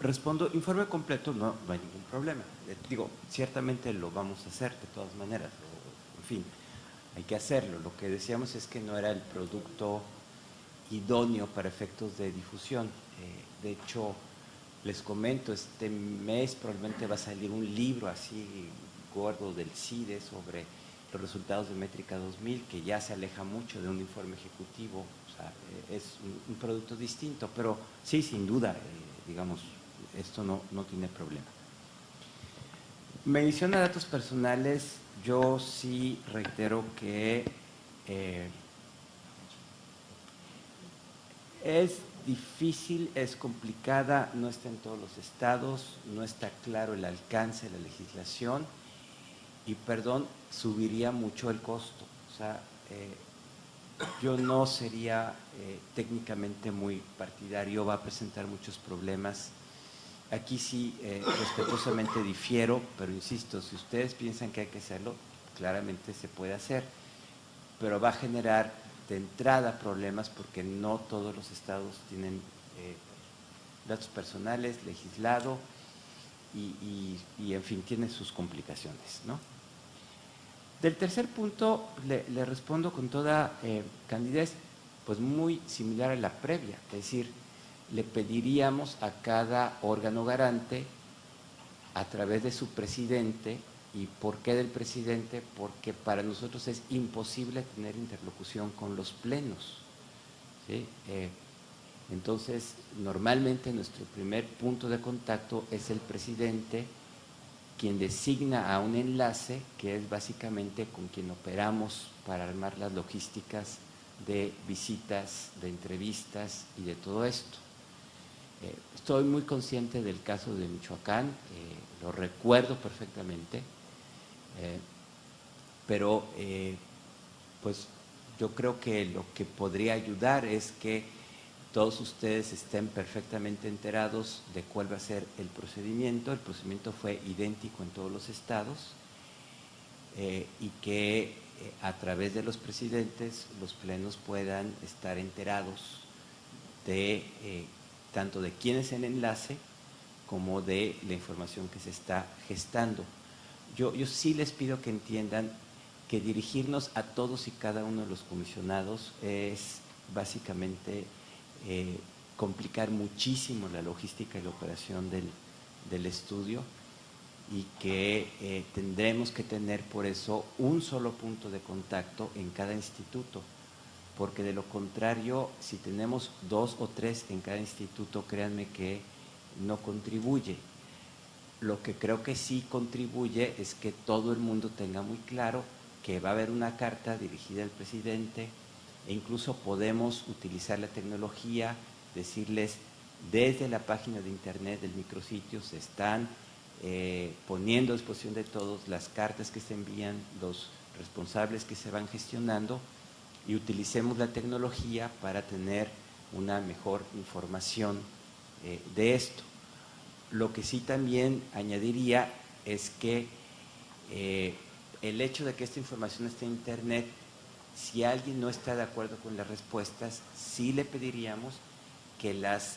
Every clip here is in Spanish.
Respondo, informe completo, no hay ningún problema. Digo, ciertamente lo vamos a hacer de todas maneras, en fin, hay que hacerlo. Lo que decíamos es que no era el producto idóneo para efectos de difusión. De hecho, les comento, este mes probablemente va a salir un libro así gordo del CIDE sobre los resultados de Métrica 2000, que ya se aleja mucho de un informe ejecutivo. O sea, es un producto distinto, pero sí, sin duda, digamos, esto no tiene problema. Menciona datos personales, yo sí reitero que es difícil, es complicada, no está en todos los estados, no está claro el alcance de la legislación y, perdón, subiría mucho el costo. O sea, yo no sería técnicamente muy partidario, va a presentar muchos problemas. Aquí sí, respetuosamente difiero, pero insisto, si ustedes piensan que hay que hacerlo, claramente se puede hacer, pero va a generar de entrada problemas porque no todos los estados tienen datos personales, legislado y en fin, tiene sus complicaciones, ¿no? Del tercer punto le respondo con toda candidez, pues muy similar a la previa, es decir, le pediríamos a cada órgano garante, a través de su presidente. ¿Y por qué del presidente? Porque para nosotros es imposible tener interlocución con los plenos, ¿sí? Entonces, normalmente nuestro primer punto de contacto es el presidente, quien designa a un enlace que es básicamente con quien operamos para armar las logísticas de visitas, de entrevistas y de todo esto. Estoy muy consciente del caso de Michoacán, lo recuerdo perfectamente, pero pues yo creo que lo que podría ayudar es que todos ustedes estén perfectamente enterados de cuál va a ser el procedimiento. El procedimiento fue idéntico en todos los estados y que a través de los presidentes los plenos puedan estar enterados de tanto de quién es el enlace como de la información que se está gestando. Yo sí les pido que entiendan que dirigirnos a todos y cada uno de los comisionados es básicamente complicar muchísimo la logística y la operación del estudio y que tendremos que tener por eso un solo punto de contacto en cada instituto, porque de lo contrario, si tenemos 2 o 3 en cada instituto, créanme que no contribuye. Lo que creo que sí contribuye es que todo el mundo tenga muy claro que va a haber una carta dirigida al presidente e incluso podemos utilizar la tecnología, decirles desde la página de internet del micrositio se están poniendo a disposición de todos las cartas que se envían, los responsables que se van gestionando y utilicemos la tecnología para tener una mejor información de esto. Lo que sí también añadiría es que el hecho de que esta información esté en internet, si alguien no está de acuerdo con las respuestas, sí le pediríamos que las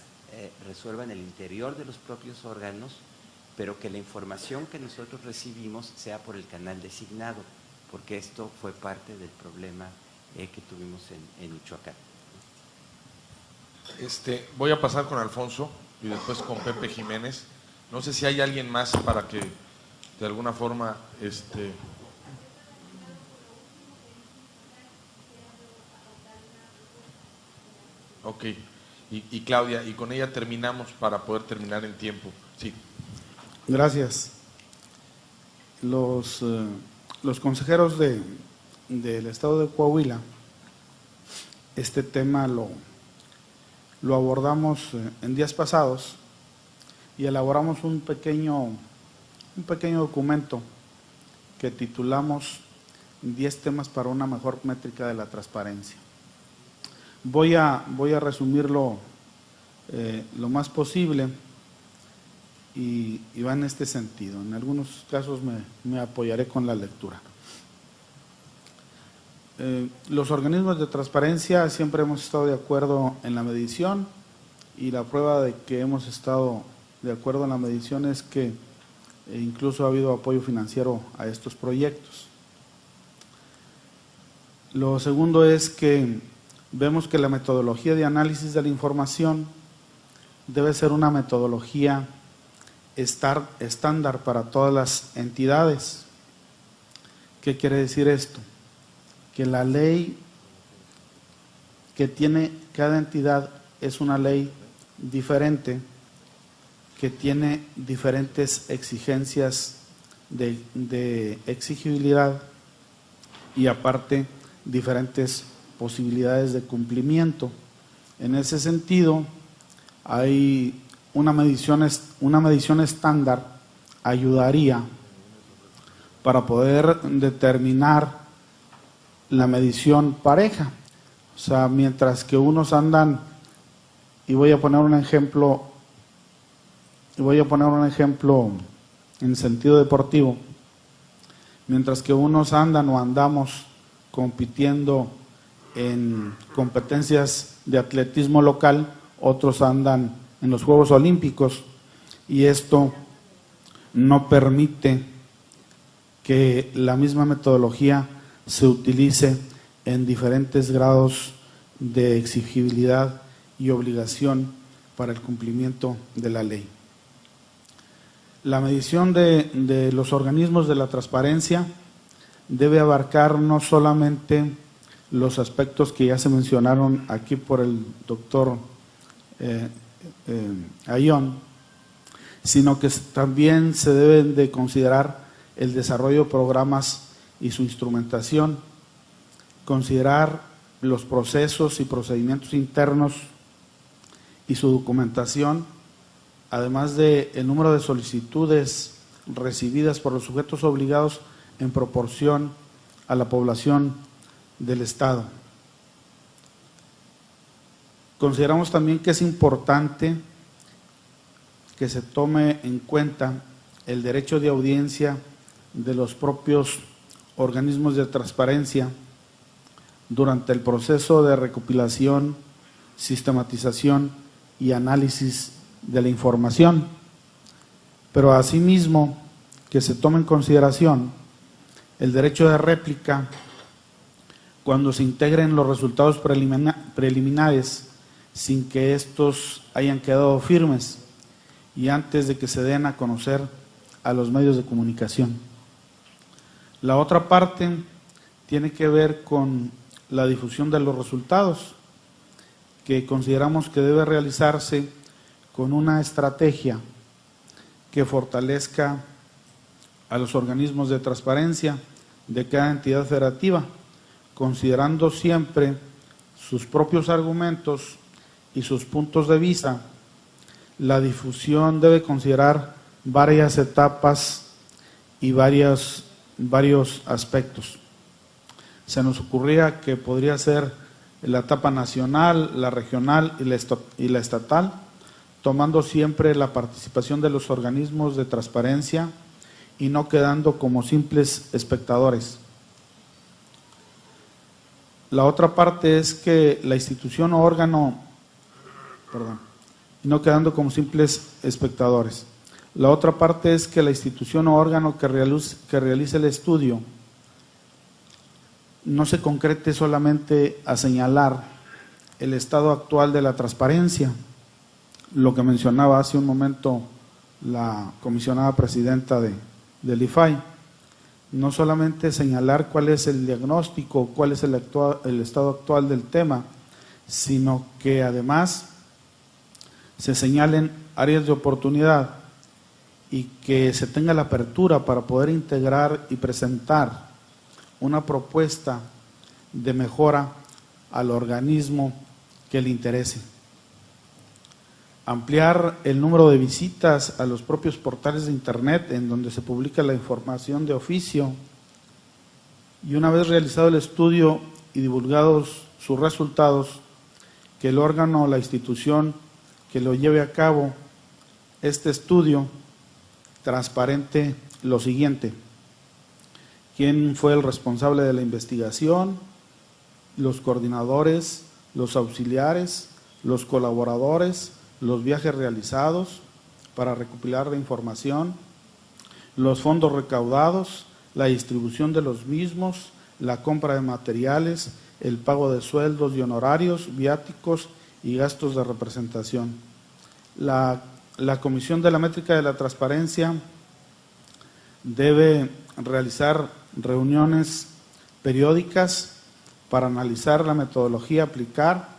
resuelva en el interior de los propios órganos, pero que la información que nosotros recibimos sea por el canal designado, porque esto fue parte del problema que tuvimos en Michoacán. Voy a pasar con Alfonso y después con Pepe Jiménez. No sé si hay alguien más para que de alguna forma Ok, y Claudia, y con ella terminamos para poder terminar en tiempo. Sí. Gracias. Los consejeros del estado de Coahuila, este tema lo abordamos en días pasados y elaboramos un pequeño documento que titulamos 10 temas para una mejor métrica de la transparencia. Voy a resumirlo lo más posible y va en este sentido. En algunos casos me apoyaré con la lectura. Los organismos de transparencia siempre hemos estado de acuerdo en la medición y la prueba de que hemos estado de acuerdo a la medición, es que incluso ha habido apoyo financiero a estos proyectos. Lo segundo es que vemos que la metodología de análisis de la información debe ser una metodología estándar para todas las entidades. ¿Qué quiere decir esto? Que la ley que tiene cada entidad es una ley diferente, que tiene diferentes exigencias de exigibilidad y aparte diferentes posibilidades de cumplimiento. En ese sentido, hay una medición estándar ayudaría para poder determinar la medición pareja. O sea, mientras que unos andan, y voy a poner un ejemplo en sentido deportivo, mientras que unos andan o andamos compitiendo en competencias de atletismo local, otros andan en los Juegos Olímpicos, y esto no permite que la misma metodología se utilice en diferentes grados de exigibilidad y obligación para el cumplimiento de la ley. La medición de los organismos de la transparencia debe abarcar no solamente los aspectos que ya se mencionaron aquí por el doctor Ayón, sino que también se deben de considerar el desarrollo de programas y su instrumentación, considerar los procesos y procedimientos internos y su documentación, además de el número de solicitudes recibidas por los sujetos obligados en proporción a la población del Estado. Consideramos también que es importante que se tome en cuenta el derecho de audiencia de los propios organismos de transparencia durante el proceso de recopilación, sistematización y análisis de la información, pero asimismo que se tome en consideración el derecho de réplica cuando se integren los resultados preliminares sin que estos hayan quedado firmes y antes de que se den a conocer a los medios de comunicación. La otra parte tiene que ver con la difusión de los resultados, que consideramos que debe realizarse con una estrategia que fortalezca a los organismos de transparencia de cada entidad federativa, considerando siempre sus propios argumentos y sus puntos de vista. La difusión debe considerar varias etapas y varios aspectos. Se nos ocurría que podría ser la etapa nacional, la regional y la estatal, tomando siempre la participación de los organismos de transparencia y no quedando como simples espectadores. La otra parte es que la institución o órgano, no quedando como simples espectadores. La otra parte es que la institución o órgano que realice el estudio no se concrete solamente a señalar el estado actual de la transparencia, lo que mencionaba hace un momento la comisionada presidenta del IFAI, no solamente señalar cuál es el diagnóstico, cuál es el estado actual del tema, sino que además se señalen áreas de oportunidad y que se tenga la apertura para poder integrar y presentar una propuesta de mejora al organismo que le interese. Ampliar el número de visitas a los propios portales de internet en donde se publica la información de oficio, y una vez realizado el estudio y divulgados sus resultados, que el órgano o la institución que lo lleve a cabo este estudio transparente lo siguiente: quién fue el responsable de la investigación, los coordinadores, los auxiliares, los colaboradores, los viajes realizados, para recopilar la información, los fondos recaudados, la distribución de los mismos, la compra de materiales, el pago de sueldos y honorarios, viáticos y gastos de representación. La Comisión de la Métrica de la Transparencia debe realizar reuniones periódicas para analizar la metodología a aplicar,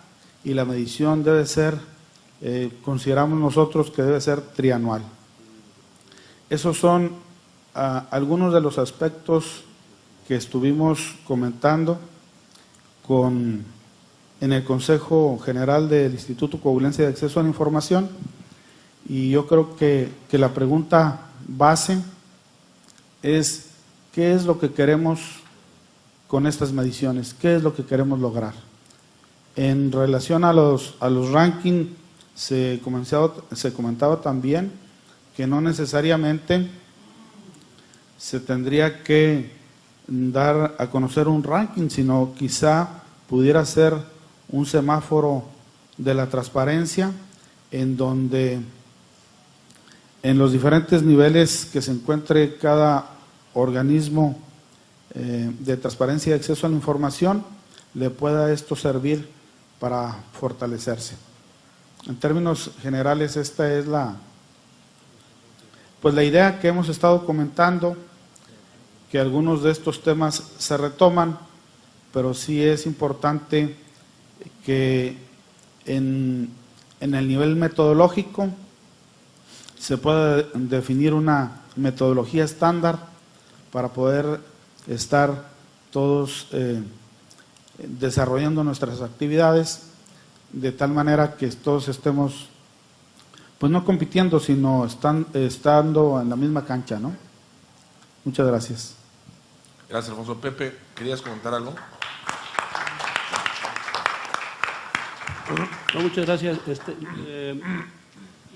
y la medición debe ser, consideramos nosotros que debe ser trianual. Esos son algunos de los aspectos que estuvimos comentando en el Consejo General del Instituto Coahuilense de Acceso a la Información, y yo creo que la pregunta base es: ¿qué es lo que queremos con estas mediciones? ¿Qué es lo que queremos lograr? En relación a los rankings, se comentaba también que no necesariamente se tendría que dar a conocer un ranking, sino quizá pudiera ser un semáforo de la transparencia, en donde en los diferentes niveles que se encuentre cada organismo de transparencia y acceso a la información, le pueda esto servir para fortalecerse. En términos generales, esta es la idea que hemos estado comentando, que algunos de estos temas se retoman, pero sí es importante que en el nivel metodológico se pueda definir una metodología estándar para poder estar todos desarrollando nuestras actividades de tal manera que todos estemos, pues no compitiendo, sino estando en la misma cancha, ¿no? Muchas gracias. Gracias, Alfonso. Pepe, ¿querías comentar algo? No, muchas gracias.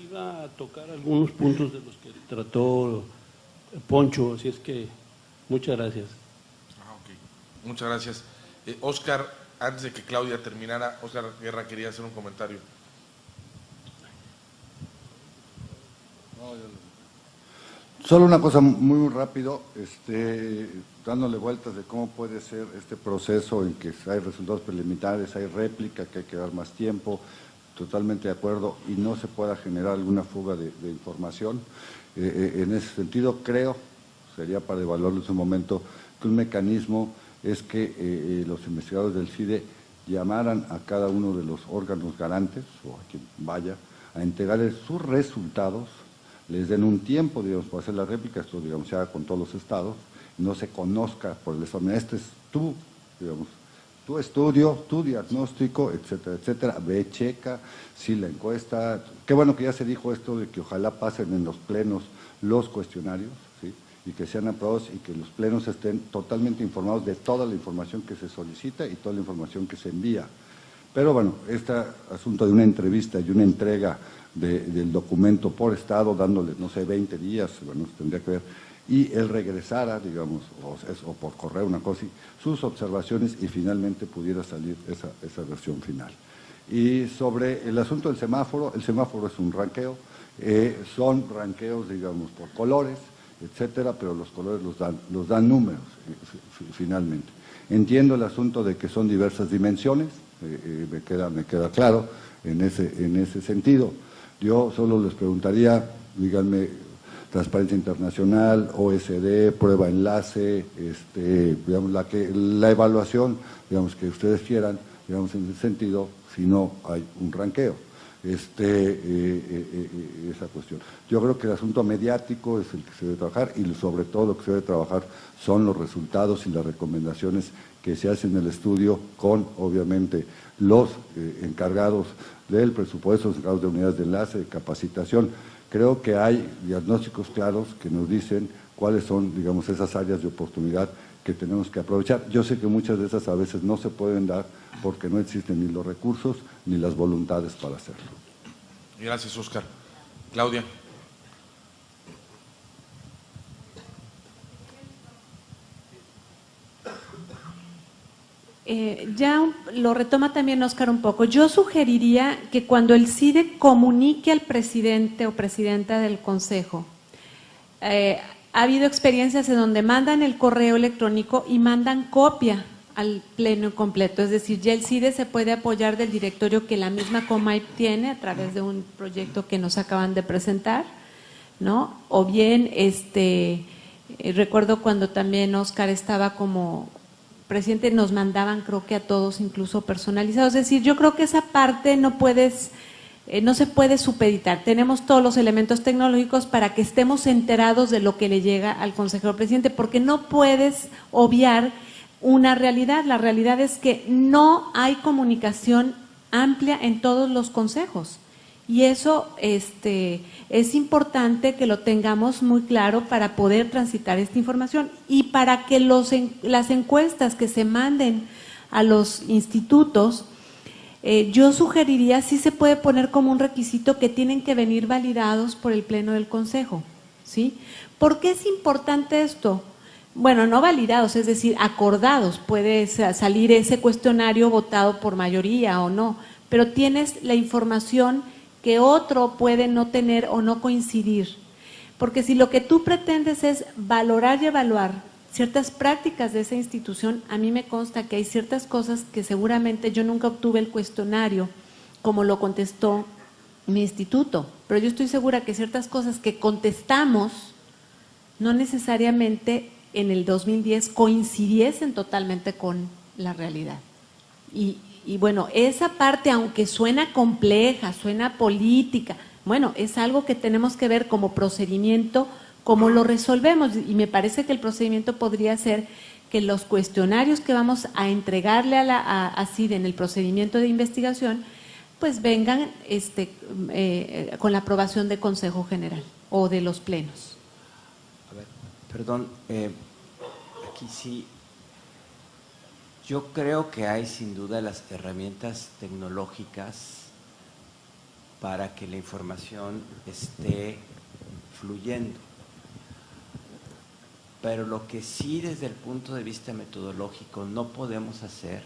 Iba a tocar algunos puntos de los que trató Poncho, así es que muchas gracias. Ok. Muchas gracias. Óscar, antes de que Claudia terminara, Óscar Guerra quería hacer un comentario. Solo una cosa muy rápido, dándole vueltas de cómo puede ser este proceso en que hay resultados preliminares, hay réplica, que hay que dar más tiempo, totalmente de acuerdo, y no se pueda generar alguna fuga de información. En ese sentido, creo, sería para evaluarlo en su momento, que un mecanismo es que los investigadores del CIDE llamaran a cada uno de los órganos garantes, o a quien vaya, a entregarles sus resultados, les den un tiempo, digamos, para hacer la réplica, esto, digamos, se haga con todos los estados, no se conozca por el examen, este es tú, digamos, tu estudio, tu diagnóstico, etcétera, etcétera, ve, checa, si la encuesta, qué bueno que ya se dijo esto de que ojalá pasen en los plenos los cuestionarios, ¿sí?, y que sean aprobados y que los plenos estén totalmente informados de toda la información que se solicita y toda la información que se envía. Pero bueno, este asunto de una entrevista y una entrega del documento por estado, dándole, no sé, 20 días, bueno, tendría que ver, y él regresara, digamos, o por correo, una cosa así, sus observaciones y finalmente pudiera salir esa versión final. Y sobre el asunto del semáforo, el semáforo es un ranqueo, son ranqueos, digamos, por colores, etcétera, pero los colores los dan números, finalmente. Entiendo el asunto de que son diversas dimensiones, me queda claro en ese sentido. Yo solo les preguntaría, díganme, Transparencia Internacional, OSD, prueba enlace, digamos, la evaluación, digamos, que ustedes quieran, digamos, en ese sentido, si no hay un ranqueo, esa cuestión. Yo creo que el asunto mediático es el que se debe trabajar y sobre todo lo que se debe trabajar son los resultados y las recomendaciones que se hacen en el estudio con, obviamente, los encargados del presupuesto, los encargados de unidades de enlace, de capacitación. Creo que hay diagnósticos claros que nos dicen cuáles son, digamos, esas áreas de oportunidad que tenemos que aprovechar. Yo sé que muchas de esas a veces no se pueden dar porque no existen ni los recursos ni las voluntades para hacerlo. Gracias, Óscar. Claudia. Ya lo retoma también Óscar un poco. Yo sugeriría que cuando el CIDE comunique al presidente o presidenta del Consejo, ha habido experiencias en donde mandan el correo electrónico y mandan copia al pleno completo, es decir, ya el CIDE se puede apoyar del directorio que la misma COMAIP tiene a través de un proyecto que nos acaban de presentar, ¿no? O bien, recuerdo cuando también Óscar estaba como presidente, nos mandaban creo que a todos incluso personalizados, es decir, yo creo que esa parte no se puede supeditar, tenemos todos los elementos tecnológicos para que estemos enterados de lo que le llega al consejero presidente, porque no puedes obviar una realidad, la realidad es que no hay comunicación amplia en todos los consejos y eso es importante que lo tengamos muy claro para poder transitar esta información y para que las encuestas que se manden a los institutos, yo sugeriría sí se puede poner como un requisito que tienen que venir validados por el Pleno del Consejo, ¿sí? ¿Por qué es importante esto? Bueno, no validados, es decir, acordados, puede salir ese cuestionario votado por mayoría o no, pero tienes la información que otro puede no tener o no coincidir. Porque si lo que tú pretendes es valorar y evaluar ciertas prácticas de esa institución, a mí me consta que hay ciertas cosas que seguramente yo nunca obtuve el cuestionario como lo contestó mi instituto, pero yo estoy segura que ciertas cosas que contestamos no necesariamente en el 2010 coincidiesen totalmente con la realidad. Y bueno, esa parte, aunque suena compleja, suena política, bueno, es algo que tenemos que ver como procedimiento, cómo lo resolvemos. Y me parece que el procedimiento podría ser que los cuestionarios que vamos a entregarle a CIDE en el procedimiento de investigación, pues vengan con la aprobación de Consejo General o de los plenos. A ver, perdón, aquí sí, yo creo que hay sin duda las herramientas tecnológicas para que la información esté fluyendo, pero lo que sí desde el punto de vista metodológico no podemos hacer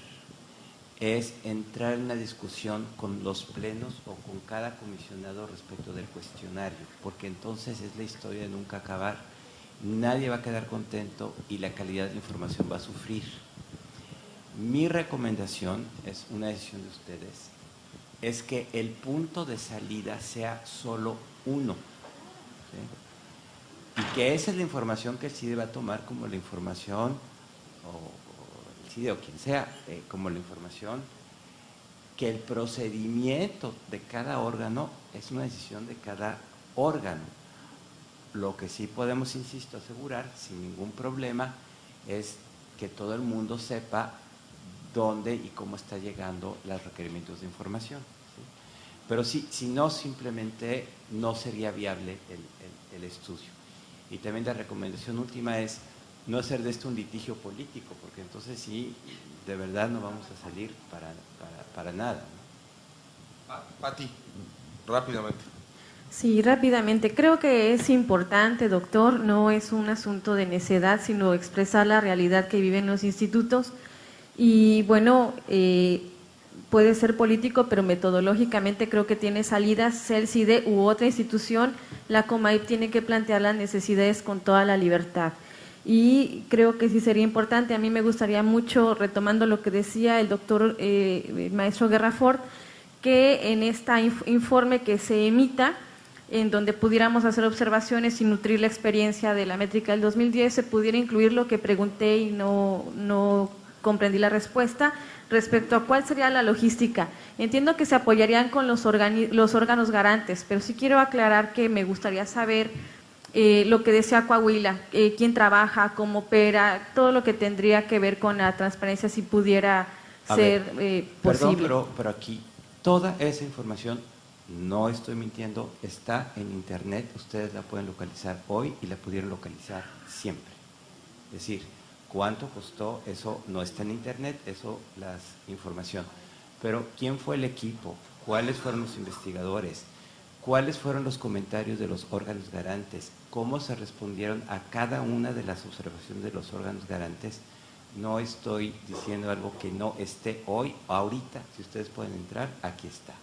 es entrar en una discusión con los plenos o con cada comisionado respecto del cuestionario, porque entonces es la historia de nunca acabar. Nadie va a quedar contento y la calidad de la información va a sufrir. Mi recomendación, es una decisión de ustedes, es que el punto de salida sea solo uno, ¿sí? Y que esa es la información que el CIDE va a tomar como la información, o el CIDE o quien sea, como la información, que el procedimiento de cada órgano es una decisión de cada órgano. Lo que sí podemos, insisto, asegurar sin ningún problema es que todo el mundo sepa dónde y cómo está llegando los requerimientos de información, ¿sí? Pero sí, si no, simplemente no sería viable el estudio. Y también la recomendación última es no hacer de esto un litigio político, porque entonces sí, de verdad no vamos a salir para nada, ¿no? Pati, rápidamente. Sí, rápidamente. Creo que es importante, doctor, no es un asunto de necedad, sino expresar la realidad que viven los institutos. Y bueno, puede ser político, pero metodológicamente creo que tiene salidas, sea el CIDE u otra institución, la COMAIP tiene que plantear las necesidades con toda la libertad. Y creo que sí sería importante, a mí me gustaría mucho, retomando lo que decía el doctor maestro Guerrafort, que en este informe que se emita, en donde pudiéramos hacer observaciones y nutrir la experiencia de la métrica del 2010, se pudiera incluir lo que pregunté y no comprendí la respuesta respecto a cuál sería la logística. Entiendo que se apoyarían con los órganos garantes, pero sí quiero aclarar que me gustaría saber lo que decía Coahuila, quién trabaja, cómo opera, todo lo que tendría que ver con la transparencia, si pudiera ser posible. Perdón, pero aquí toda esa información, no estoy mintiendo, está en internet, ustedes la pueden localizar hoy y la pudieron localizar siempre. Es decir, ¿cuánto costó? Eso no está en internet, eso la información. Pero ¿quién fue el equipo? ¿Cuáles fueron los investigadores? ¿Cuáles fueron los comentarios de los órganos garantes? ¿Cómo se respondieron a cada una de las observaciones de los órganos garantes? no estoy diciendo algo que no esté hoy, ahorita, si ustedes pueden entrar, aquí está.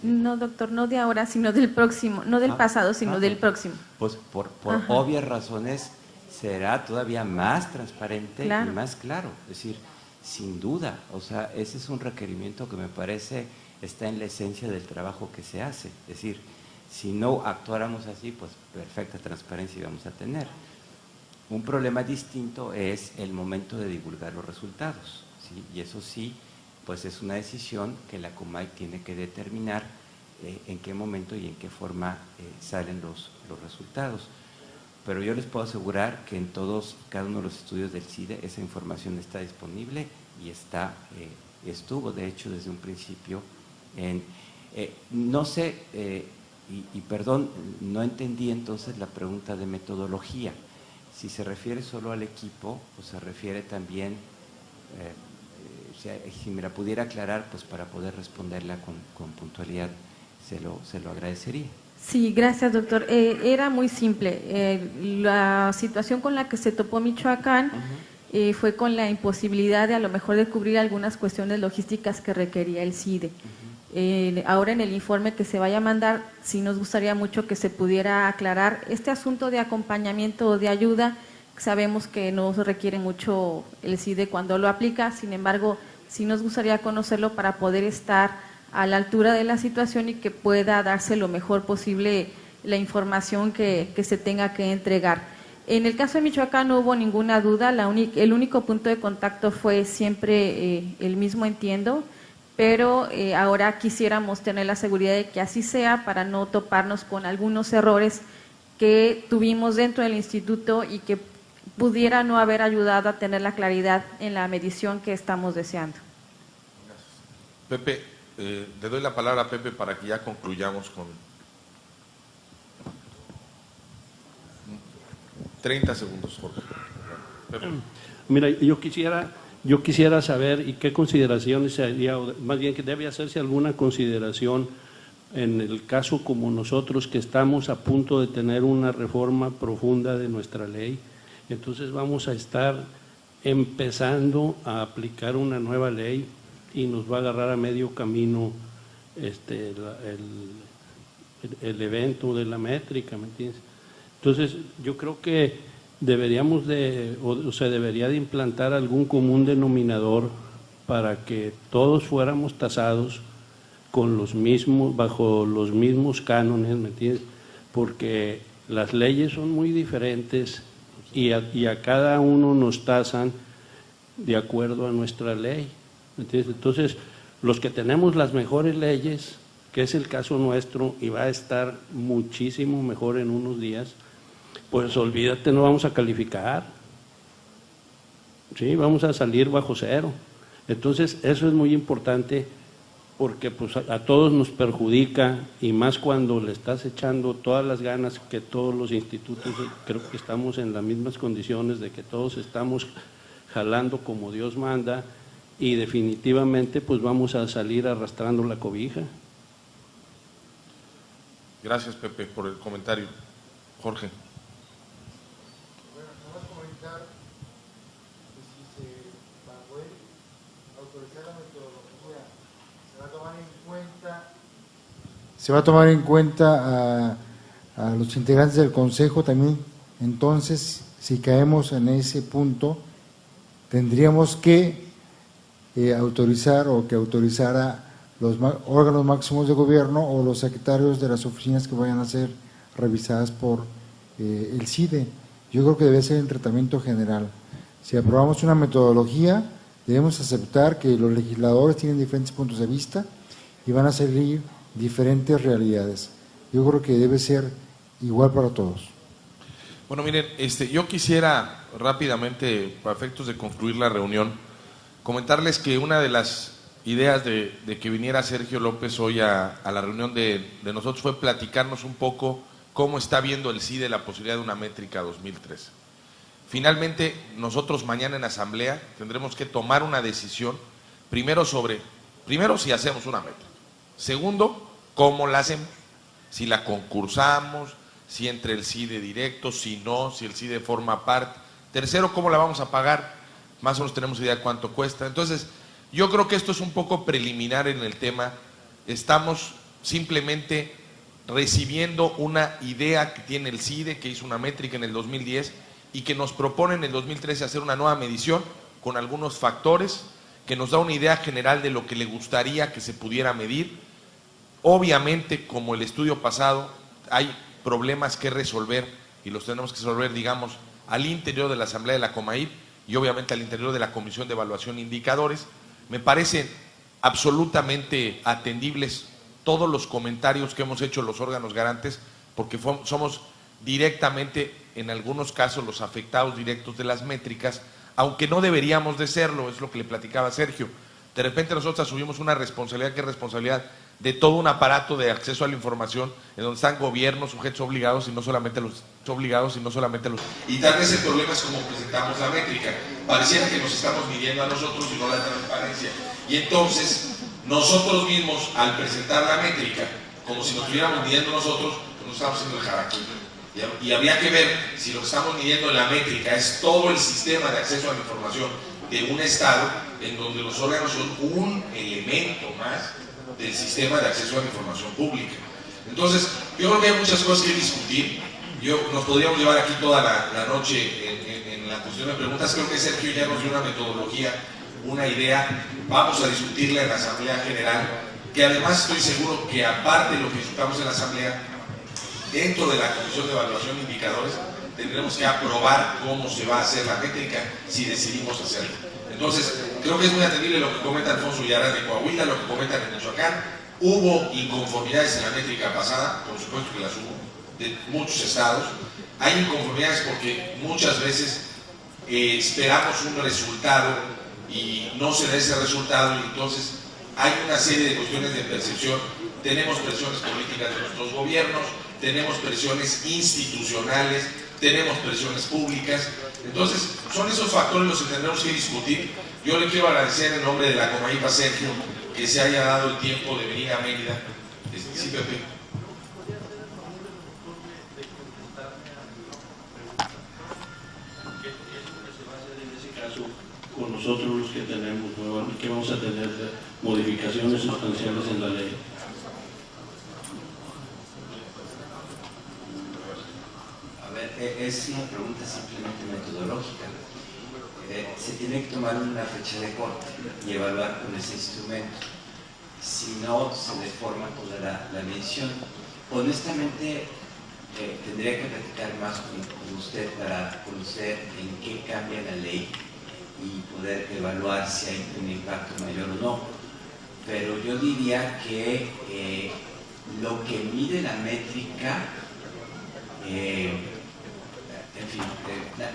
No, doctor, no de ahora, sino del próximo, no del pasado, sino del próximo. Pues por obvias razones será todavía más transparente y más claro. Es decir, sin duda, o sea, ese es un requerimiento que me parece está en la esencia del trabajo que se hace. Es decir, si no actuáramos así, pues perfecta transparencia íbamos a tener. Un problema distinto es el momento de divulgar los resultados, ¿sí? Y eso sí, pues es una decisión que la Comay tiene que determinar en qué momento y en qué forma salen los resultados. Pero yo les puedo asegurar que en cada uno de los estudios del CIDE esa información está disponible y estuvo de hecho desde un principio no sé, y perdón, no entendí entonces la pregunta de metodología. Si se refiere solo al equipo o se refiere también, si me la pudiera aclarar, pues para poder responderla con puntualidad, se lo agradecería. Sí, gracias, doctor. Era muy simple. La situación con la que se topó Michoacán fue con la imposibilidad de a lo mejor de cubrir algunas cuestiones logísticas que requería el CIDE. Ahora en el informe que se vaya a mandar, sí nos gustaría mucho que se pudiera aclarar este asunto de acompañamiento o de ayuda. Sabemos que no se requiere mucho el CIDE cuando lo aplica, sin embargo, sí nos gustaría conocerlo para poder estar a la altura de la situación y que pueda darse lo mejor posible la información que se tenga que entregar. En el caso de Michoacán no hubo ninguna duda, el único punto de contacto fue siempre el mismo, entiendo, pero ahora quisiéramos tener la seguridad de que así sea para no toparnos con algunos errores que tuvimos dentro del instituto y que pudiera no haber ayudado a tener la claridad en la medición que estamos deseando. Gracias. Pepe, le doy la palabra a Pepe para que ya concluyamos con 30 segundos, Jorge. Pepe. Mira, yo quisiera saber y qué consideraciones sería, más bien que debe hacerse alguna consideración en el caso como nosotros que estamos a punto de tener una reforma profunda de nuestra ley. Entonces vamos a estar empezando a aplicar una nueva ley y nos va a agarrar a medio camino el evento de la métrica, ¿me entiendes? Entonces yo creo que deberíamos se debería de implantar algún común denominador para que todos fuéramos tasados con bajo los mismos cánones, ¿me entiendes? Porque las leyes son muy diferentes y a cada uno nos tasan de acuerdo a nuestra ley, ¿me entiendes? Entonces, los que tenemos las mejores leyes, que es el caso nuestro y va a estar muchísimo mejor en unos días, pues olvídate, no vamos a calificar, ¿sí? Vamos a salir bajo cero. Entonces, eso es muy importante porque pues a todos nos perjudica y más cuando le estás echando todas las ganas que todos los institutos, creo que estamos en las mismas condiciones de que todos estamos jalando como Dios manda y definitivamente pues vamos a salir arrastrando la cobija. Gracias, Pepe, por el comentario. Jorge. Bueno, vamos a comentar que si bajo él autorizar la metodología, se va a tomar en cuenta a los integrantes del Consejo también. Entonces, si caemos en ese punto, tendríamos que autorizar o que autorizara los órganos máximos de gobierno o los secretarios de las oficinas que vayan a ser revisadas por el CIDE. Yo creo que debe ser el tratamiento general. Si aprobamos una metodología, debemos aceptar que los legisladores tienen diferentes puntos de vista y van a salir diferentes realidades. Yo creo que debe ser igual para todos. Bueno, miren, yo quisiera rápidamente, para efectos de concluir la reunión, comentarles que una de las ideas de que viniera Sergio López hoy a la reunión de nosotros fue platicarnos un poco cómo está viendo el CIDE la posibilidad de una métrica 2013. Finalmente, nosotros mañana en asamblea tendremos que tomar una decisión, primero si hacemos una métrica, segundo, cómo la hacemos, si la concursamos, si entre el CIDE directo, si no, si el CIDE forma parte, tercero, cómo la vamos a pagar, más o menos tenemos idea de cuánto cuesta. Entonces, yo creo que esto es un poco preliminar en el tema. Estamos simplemente recibiendo una idea que tiene el CIDE, que hizo una métrica en el 2010 y que nos propone en el 2013 hacer una nueva medición con algunos factores que nos da una idea general de lo que le gustaría que se pudiera medir. Obviamente, como el estudio pasado, hay problemas que resolver y los tenemos que resolver, digamos, al interior de la Asamblea de la Comaip y obviamente al interior de la Comisión de Evaluación e Indicadores. Me parecen absolutamente atendibles todos los comentarios que hemos hecho los órganos garantes, porque somos directamente, en algunos casos, los afectados directos de las métricas, aunque no deberíamos de serlo, es lo que le platicaba Sergio. De repente nosotros asumimos una responsabilidad que es responsabilidad de todo un aparato de acceso a la información, en donde están gobiernos, sujetos obligados y no solamente los obligados y no solamente los... Y tal vez el problema es como presentamos la métrica. Pareciera que nos estamos midiendo a nosotros y no la transparencia. Y entonces, nosotros mismos, al presentar la métrica, como si nos estuviéramos midiendo nosotros, pues nos estamos haciendo el jaraquín. Y habría que ver si lo que estamos midiendo en la métrica es todo el sistema de acceso a la información de un Estado, en donde los órganos son un elemento más del sistema de acceso a la información pública. Entonces, yo creo que hay muchas cosas que discutir. Nos podríamos llevar aquí toda la noche en la cuestión de preguntas. Creo que Sergio ya nos dio una metodología, una idea. Vamos a discutirla en la Asamblea General, que además estoy seguro que aparte de lo que discutamos en la Asamblea, dentro de la Comisión de Evaluación e Indicadores, tendremos que aprobar cómo se va a hacer la métrica si decidimos hacerlo. Entonces, creo que es muy atendible lo que comenta Alfonso Villarán de Coahuila, lo que comentan en Michoacán. Hubo inconformidades en la métrica pasada, por supuesto que las hubo, de muchos estados. Hay inconformidades porque muchas veces esperamos un resultado y no se da ese resultado, y entonces hay una serie de cuestiones de percepción. Tenemos presiones políticas de nuestros gobiernos, tenemos presiones institucionales, tenemos presiones públicas. Entonces, son esos factores los que tendremos que discutir. Yo le quiero agradecer en nombre de la Comaip a Sergio que se haya dado el tiempo de venir a Mérida. Sí, Pepe. Con nosotros los que tenemos, que vamos a tener modificaciones sustanciales en la ley. A ver, es una pregunta simplemente metodológica. Se tiene que tomar una fecha de corte y evaluar con ese instrumento. Si no, se deforma toda la medición. Honestamente, tendría que platicar más con usted para conocer en qué cambia la ley y poder evaluar si hay un impacto mayor o no. Pero yo diría que lo que mide la métrica, en fin,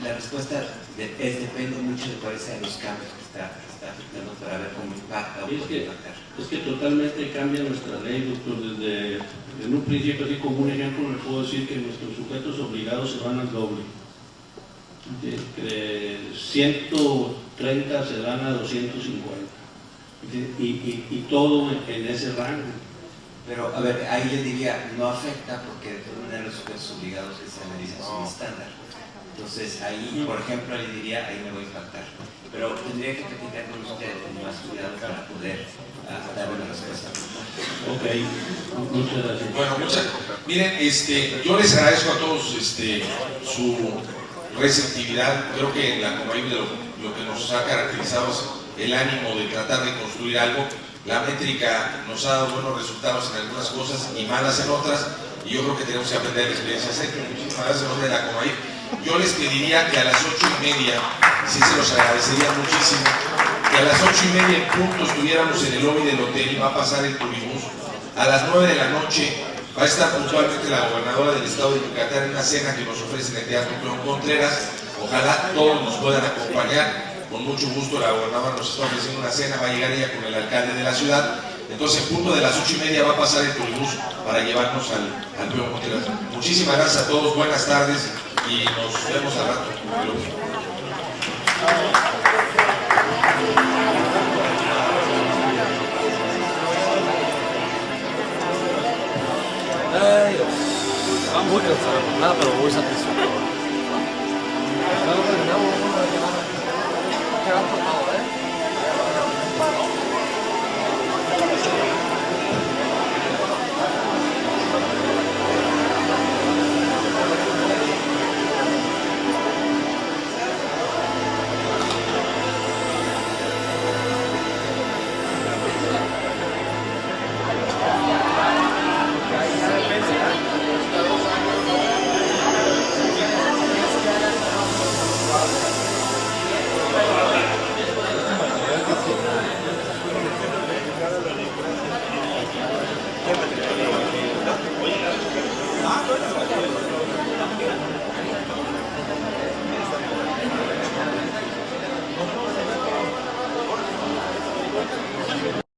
la respuesta depende mucho de cuáles sean los cambios que está afectando para ver cómo impacta o puede impactar. Es que totalmente cambia nuestra ley, doctor. Desde en un principio, así como un ejemplo, le puedo decir que nuestros sujetos obligados se van al doble. De 130 se van a 250 y todo en ese rango. Pero, a ver, ahí le diría, no afecta porque de todas maneras los sujetos obligados se analizan un estándar. Entonces, ahí, por ejemplo, le diría, ahí me voy a impactar. Pero tendría que platicar con usted con más cuidado para poder dar una respuesta. Ok, muchas gracias. Bueno, miren, yo les agradezco a todos su receptividad. Creo que en la Comaip lo que nos ha caracterizado es el ánimo de tratar de construir algo. La métrica nos ha dado buenos resultados en algunas cosas y malas en otras, y yo creo que tenemos que aprender de experiencias. Muchísimas gracias en nombre de la Comaip. Yo les pediría que a las 8:30, sí se los agradecería muchísimo, que a las 8:30 en punto estuviéramos en el lobby del hotel. Va a pasar el turibús. A las 9 de la noche va a estar puntualmente la gobernadora del estado de Yucatán en una cena que nos ofrece en el Teatro Peón Contreras. Ojalá todos nos puedan acompañar. Con mucho gusto la gobernadora nos está ofreciendo una cena, va a llegar ella con el alcalde de la ciudad. Entonces, en punto de las 8:30 va a pasar el turibús para llevarnos al Peón Contreras. Muchísimas gracias a todos, buenas tardes y nos vemos al rato. Ay, Dios. Estaba muy cansado, nada, pero muy satisfecho.